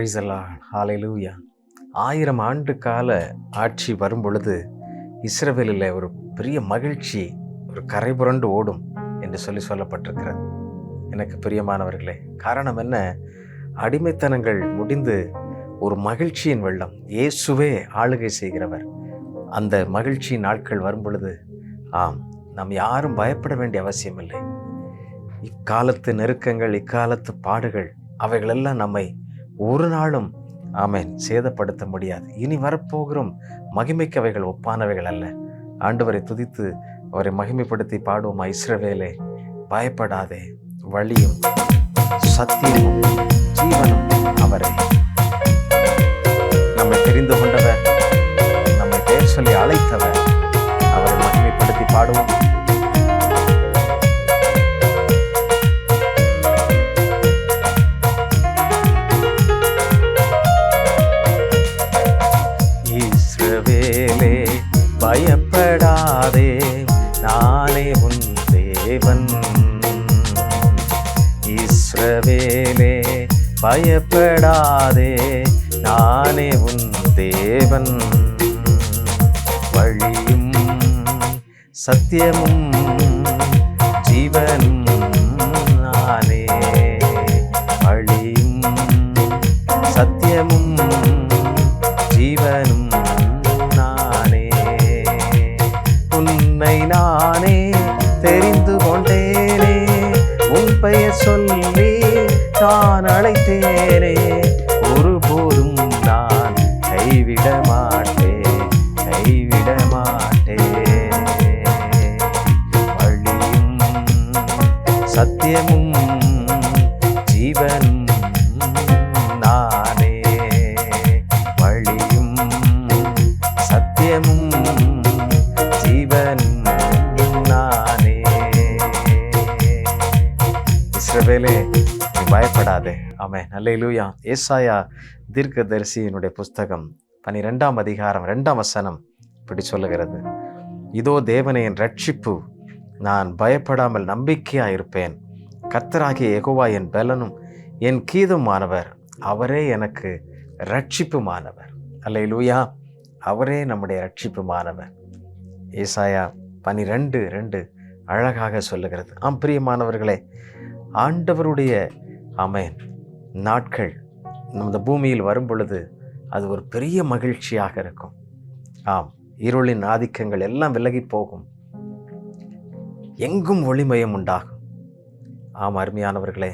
Praise the Lord. ஹல்லேலூயா. 1000 ஆண்டு கால ஆட்சி வரும் பொழுது இஸ்ரவேலில் ஒரு பெரிய மகிழ்ச்சி, ஒரு கரை புரண்டு ஓடும் என்று சொல்லப்பட்டிருக்கிறது. எனக்கு பிரியமானவர்களே, காரணம் என்ன? அடிமைத்தனங்கள் முடிந்து ஒரு மகிழ்ச்சியின் வெள்ளம். இயேசுவே ஆளுகை செய்கிறவர். அந்த மகிழ்ச்சி நாட்கள் வரும் பொழுது நாம் யாரும் பயப்பட வேண்டிய அவசியம் இல்லை. இக்காலத்து நெருக்கங்கள், இக்காலத்து பாடுகள், அவைகளெல்லாம் நம்மை ஒரு நாளும் சேதப்படுத்த முடியாது. இனி வரப்போகிறோம் மகிமைக்கு அவைகள் ஒப்பானவைகள் அல்ல. ஆண்டவரை துதித்து அவரை மகிமைப்படுத்தி பாடுவோமா? இஸ்ரவேலே பயப்படாதே, வழியும் சத்தியமும் ஜீவனும் அவரே. நம்மை தெரிந்து கொண்டவர், நம்மை பெயர் சொல்லி அழைத்தவர், அவரை மகிமைப்படுத்தி பாடுவோம். இஸ்ரவேலே பயப்படாதே, நானே உன் தேவன். இஸ்ரவேலே பயப்படாதே, நானே உன் தேவன். வழியும் சத்தியமும் ஜீவனும் நானே. வழியும் சத்தியமும் ஜீவனும் நானே. உன்னை நானே தெரிந்து கொண்டேனே, உன் பெயர் சொல்லி நான் அழைத்தேனே. ஒருபோதும் நான் கைவிட மாட்டேன், கைவிட மாட்டேன். வழியும் சத்தியமும் ஜீவனும் நானே. வழியும் சத்தியமும் ஜீவனும் நானே. இஸ்ரவேலே பயப்படாதே. ஆமென். அல்லேலூயா. ஏசாயா தீர்க்கதரிசியினுடைய புஸ்தகம் 12ஆம் அதிகாரம் 2ஆம் வசனம் இப்படி சொல்லுகிறது: இதோ தேவனே என் ரட்சிப்பு, நான் பயப்படாமல் நம்பிக்கையாயிருப்பேன். கர்த்தராகிய யெகோவா என் பலனும் என் கீதமானவர், அவரே எனக்கு ரட்சிப்புமானவர். அல்லேலூயா. அவரே நம்முடைய ரட்சிப்புமானவர். ஏசாயா 12:2 அழகாக சொல்லுகிறது. பிரியமானவர்களே, ஆண்டவருடைய நாட்கள் இந்த பூமியில் வரும் பொழுது அது ஒரு பெரிய மகிழ்ச்சியாக இருக்கும். இருளின் ஆதிக்கங்கள் எல்லாம் விலகி போகும், எங்கும் ஒளிமயம் உண்டாகும். அருமையானவர்களே,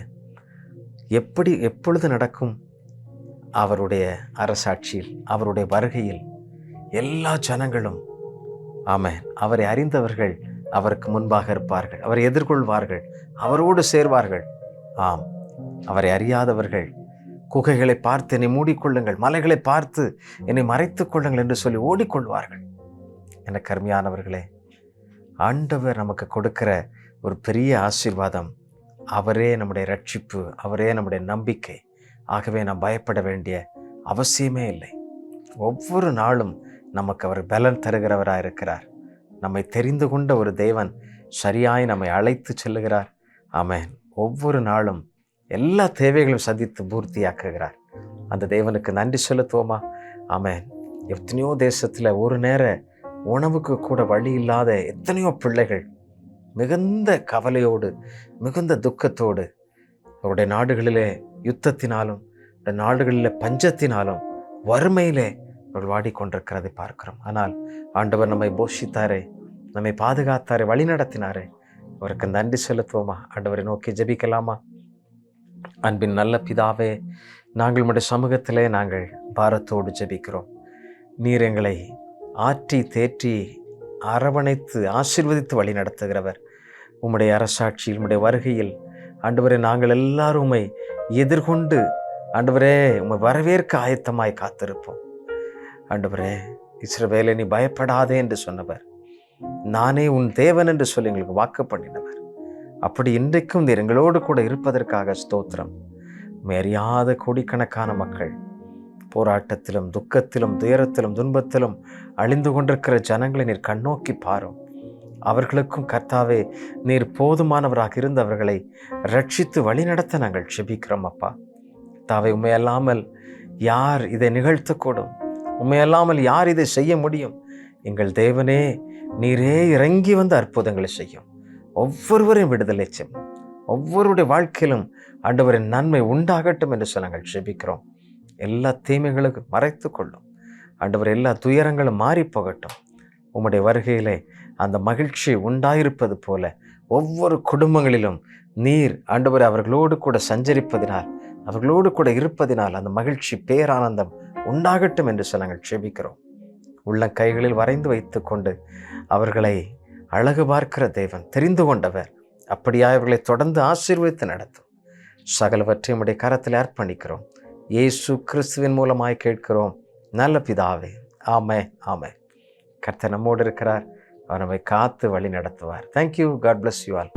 எப்பொழுது நடக்கும்? அவருடைய அரசாட்சியில், அவருடைய வருகையில் எல்லா ஜனங்களும் அவரை அறிந்தவர்கள் அவருக்கு முன்பாக இருப்பார்கள், அவரை எதிர்கொள்வார்கள், அவரோடு சேர்வார்கள். அவரை அறியாதவர்கள் குகைகளை பார்த்து என்னை மூடிக்கொள்ளுங்கள், மலைகளை பார்த்து என்னை மறைத்துக் கொள்ளுங்கள் என்று சொல்லி ஓடிக்கொள்வார்கள். எனக்கு அருமையானவர்களே, ஆண்டவர் நமக்கு கொடுக்கிற ஒரு பெரிய ஆசீர்வாதம். அவரே நம்முடைய ரட்சிப்பு, அவரே நம்முடைய நம்பிக்கை. ஆகவே நாம் பயப்பட வேண்டிய அவசியமே இல்லை. ஒவ்வொரு நாளும் நமக்கு அவர் பலன் தருகிறவராக இருக்கிறார். நம்மை தெரிந்து கொண்ட ஒரு தேவன் சரியாய் நம்மை அழைத்து செல்லுகிறார். ஒவ்வொரு நாளும் எல்லா தேவைகளும் சந்தித்து பூர்த்தியாக்குகிறார். அந்த தேவனுக்கு நன்றி செலுத்துவோமா? எத்தனையோ தேசத்தில் ஒரு நேர உணவுக்கு கூட வழி இல்லாத எத்தனையோ பிள்ளைகள் மிகுந்த கவலையோடு, மிகுந்த துக்கத்தோடு அவருடைய நாடுகளிலே யுத்தத்தினாலும், நாடுகளிலே பஞ்சத்தினாலும், வறுமையிலே அவர்கள் வாடிக்கொண்டிருக்கிறதை பார்க்கிறோம். ஆனால் ஆண்டவர் நம்மை போஷித்தாரே, நம்மை பாதுகாத்தாரே, வழி நடத்தினாரே. அவருக்கு நன்றி செலுத்துவோமா? ஆண்டவரை நோக்கி ஜெபிக்கலாமா? அன்பின் நல்ல பிதாவே, நாங்கள் உம்முடைய சமூகத்திலே நாங்கள் பாரத்தோடு ஜெபிக்கிறோம். நீர் எங்களை ஆற்றி தேற்றி அரவணைத்து ஆசீர்வதித்து வழி நடத்துகிறவர். உம்முடைய அரசாட்சியில், உம்முடைய வருகையில் ஆண்டவரே, நாங்கள் எல்லாரும் உம்மை எதிர்கொண்டு ஆண்டவரே உம்மை வரவேற்க ஆயத்தமாய் காத்திருப்போம். ஆண்டவரே, இஸ்ரவேலே நீ பயப்படாதே என்று சொன்னவர், நானே உன் தேவன் என்று சொல்லி எங்களுக்கு வாக்கு பண்ணினவர். அப்படி இன்றைக்கும் நீர் எங்களோடு கூட இருப்பதற்காக ஸ்தோத்திரம். அறியாத கோடிக்கணக்கான மக்கள் போராட்டத்திலும், துக்கத்திலும், துயரத்திலும், துன்பத்திலும் அழிந்து கொண்டிருக்கிற ஜனங்களை நீர் கண்ணோக்கி பாரும். அவர்களுக்கும் கர்த்தாவே நீர் போதுமானவராக இருந்தவர்களை ரட்சித்து வழிநடத்த நாங்கள் செபிக்கிறோம் அப்பா. தாவே, உண்மை அல்லாமல் யார் இதை நிகழ்த்தக்கூடும்? உண்மையல்லாமல் யார் இதை செய்ய முடியும்? எங்கள் தேவனே, நீரே இறங்கி வந்து அற்புதங்களை செய்யும். ஒவ்வொருவரையும் விடுதலை செய்யும். ஒவ்வொருடைய வாழ்க்கையிலும் ஆண்டவரின் நன்மை உண்டாகட்டும் என்று நாங்கள் ஜெபிக்கிறோம். எல்லா தீமைகளுக்கும் மறைத்து கொள்ளும் ஆண்டவர். எல்லா துயரங்களும் மாறி போகட்டும். உம்முடைய வருகையிலே அந்த மகிழ்ச்சி உண்டாயிருப்பது போல ஒவ்வொரு குடும்பங்களிலும் நீர் ஆண்டவர் அவர்களோடு கூட சஞ்சரிப்பதினால், அவர்களோடு கூட இருப்பதினால் அந்த மகிழ்ச்சி, பேரானந்தம் உண்டாகட்டும் என்று நாங்கள் ஜெபிக்கிறோம். உள்ள கைகளில் வரைந்து வைத்து கொண்டு அவர்களை அழகு பார்க்கிற தேவன், தெரிந்து கொண்டவர். அப்படியா அவர்களை தொடர்ந்து ஆசீர்வதித்து நடத்தும். சகலவற்றையும் உம்முடைய கரத்தில் அர்ப்பணிக்கிறோம். இயேசு கிறிஸ்துவின் மூலமாய் கேட்கிறோம் நல்ல பிதாவே. ஆமென், ஆமென். கர்த்தர் நம்மோடு இருக்கிறார். அவர் நம்மை காத்து வழி நடத்துவார். Thank you. God bless you all.